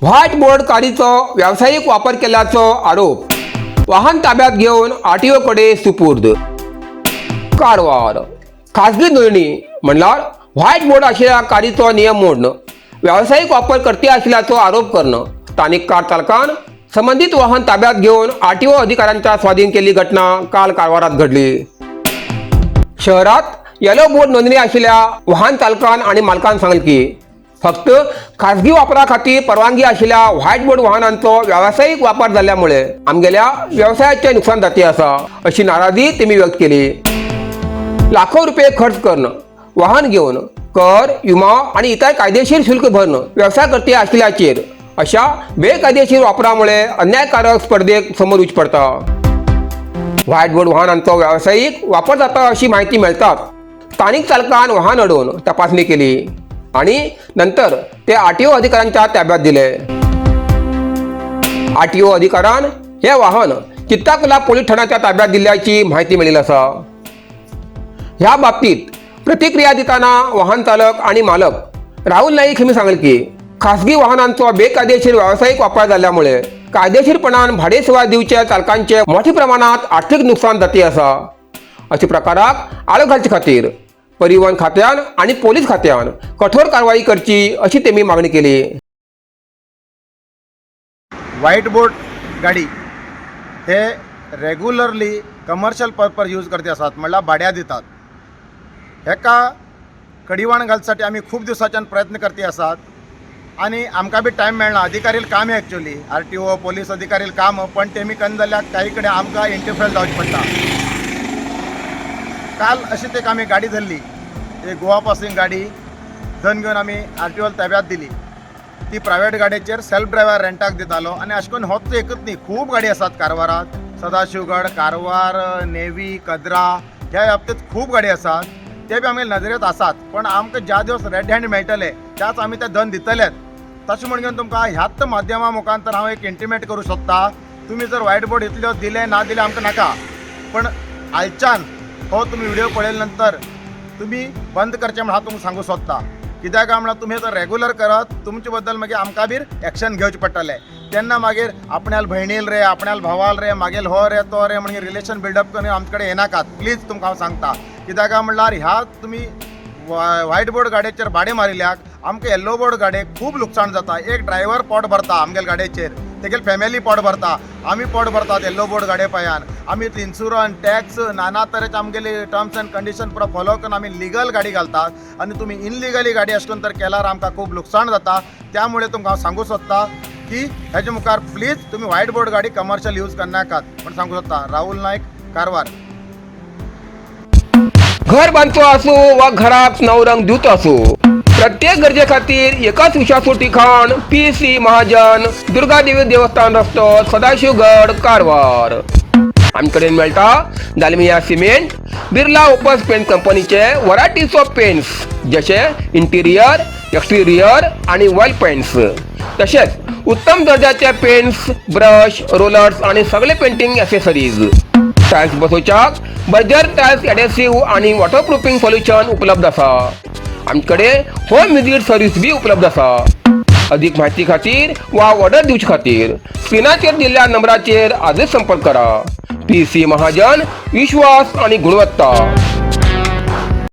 White board गाडीचो व्यावसायिक वापर केल्याचो आरोप वाहन ताब्यात घेऊन आरटीओ कडे सुपूर्द. कारवार खासगी नोंदणी म्हणल्यार व्हाईट बोर्ड आशिल्ल्या गाडीचो नियम मोडणं, व्यावसायिक वापर करते आशिल्ल्याचो आरोप करणं. स्थानिक कार चालकान संबंधित वाहन ताब्यात घेऊन आरटीओ अधिकाऱ्यांच्या स्वाधीन केली घटना काल कारवारात घडली. शहरात येलो बोर्ड नोंदणी आशिल्ल्या वाहन चालकान आणि मालकान सांगले की फक्त खासगी वापरा खातीर परवानगी आशिल्ल्या व्हाईट बोर्ड वाहनांचो व्यावसायिक वापर जाल्ल्यामुळे आमगेल्या व्यवसायाचे नुकसान जाती आसा अशी नाराजी तेमी व्यक्त केली. लाखो रुपये खर्च करून वाहन घेऊन कर, विमा आणि इतर कायदेशीर शुल्क भरणं व्यवसाय करते आशिल्ल्याचेर अशा बेकायदेशीर वापरामुळे अन्यायकारक स्पर्धेक समोर उच पडता. व्हाईट बोर्ड वाहनांचो व्यावसायिक वापर जाता अशी माहिती मेळताच स्थानिक चालकान वाहन अडवून तपासणी केली आणि नंतर ते आरटीओ अधिकाऱ्यांच्या ताब्यात दिले. आरटीओ अधिकाऱ्यान हे वाहन चित्ताकुला पोलीस ठाण्याच्या ताब्यात दिल्याची माहिती मिळाली असा. ह्या बाबतीत प्रतिक्रिया देताना वाहन चालक आणि मालक राहुल नाईक हिने सांगले की खासगी वाहनांचो बेकायदेशीर व्यावसायिक वापर झाल्यामुळे कायदेशीरपणान भाडे सेवा दिवच्या चालकांचे मोठ्या प्रमाणात आर्थिक नुकसान जाती आसा. अशा प्रकाराक आळो घालचे खातीर परिवहन खात्यान आणि पोलीस खात्यान कठोर कारवाई करची अशी तेमी मागणी केली. व्हाईट बोर्ड गाडी हे रेग्युलरली कमर्शियल पर्पज यूज करते असतात, म्हणल्यार भाड्या दितात. हेका कडिवाण घालसाठी आमी खूब दिवसाच्यान प्रयत्न करते आसात आणि आमकां बी टायम मेळना. अधिकारील काम आहे एक्चुअली, आरटीओ पोलीस अधिकारील काम, पण तेमी कन्न जाल्यार काही कडेन आमकां इंटरफेर जावचें पडटा. काल अशीच एक आमी गाडी धरली, एक गोवा पासिंग गाडी धन घेवन आमी आरटीओ ताब्यात दिली. ती प्रायवेट गाडयेचेर सेल्फ ड्रायव्हर रेंटाक दितालो आनी अशें करून होच एकच न्ही, खूब गाडी आसात कारवारात. सदाशिवगड, कारवार, नेवी, कद्रा ह्या बाबतींत खूब गाडी आसात. ते बी आमगे नजरेत आसात, पण आमकां ज्या दिवस रेड हँड मेळटले त्याच आमी ते दन दितलेत. तशें म्हण घेवन तुमकां ह्याच माध्यमा मुखांतर हांव एक इंटिमेट करूं शकता, तुमी जर व्हाईट बोर्ड इतल्यो दिले ना दिले आमकां नाका, पण आयच्यान हो तुम्ही व्हिडिओ पळयले नंतर तुम्ही बंद करचे म्हणून हांव तुमकां सांगू सोदता. कित्याक काय म्हणल्यार तुमी जर रेग्युलर करत तुमचे बद्दल मागीर आमकां बी एक्शन घेवचें पडटलें. तेन्ना मागीर आपणाल भयणील रे, आपणाल भावाल रे, मागीर हो रे तो रे म्हणजे रिलेशन बिल्डअप करून आमचे कडेन येनाकात प्लीज, तुमकां हांव सांगता. कित्याक काय म्हणल्यार ह्या तुमी व्हाईट बोर्ड गाडयेचेर भाडे मारिल्ल्याक आमकां येल्लो बोर्ड गाडयेक खूब लुकसाण जाता. एक ड्रायव्हर पोट भरता आमगेल्या गाडयेचेर, तेगेली फॅमिली पोट भरता, आमी पोट भरतात येल्लो बोर्ड गाडये पायान. आमी इन्शुरन्स, टॅक्स, नाना तरेचे आमगेली टर्म्स अँड कंडिशन पुरो फॉलो करून आमी लिगल गाडी घालतात आनी तुमी इनलिगली गाडी अशें करून तर केल्यार आमकां खूब लुकसाण जाता. त्यामुळे तुमकां हांव सांगू सोदता की हेजे मुखार प्लीज तुमी व्हाईट बोर्ड गाडी कमर्शियल यूज करनाकात म्हण सांगू सोदता. राहुल नाईक, कारवार. घर बांधचो असो वा घराक नवरंग दिवचो असो, प्रत्येक गरजे खातीर एकाच विश्वासू ठिकाण पीसी महाजन, दुर्गादेवी देवस्थान रस्तो, सदाशिवगड, कारवार. आमचे कडेन मेळटा Dalmia cement, Birla Opus paint कंपनीचे वरायटीज ऑफ पेंट्स जशे इंटिरियर, एक्सटिरियर आणि वॉल पेंट्स. तसेच उत्तम दर्जाचे पेंट्स, ब्रश, रोलर्स आणि सगळे पेंटिंग ॲक्सेसरीज. टाइल्स बसोवच्याक बर्जर टाइल्स एडेसिव्ह आणि वॉटरप्रूफिंग सोल्युशन उपलब्ध आसा. आमचे होम विजिट सर्व्हिस बी उपलब्ध आसा. अधिक माहिती खातीर वा ऑर्डर दिवचे खातीर स्क्रीनाचेर दिल्ल्या नंबराचेर आजच संपर्क करा. पीसी महाजन, विश्वास आणि गुणवत्ता.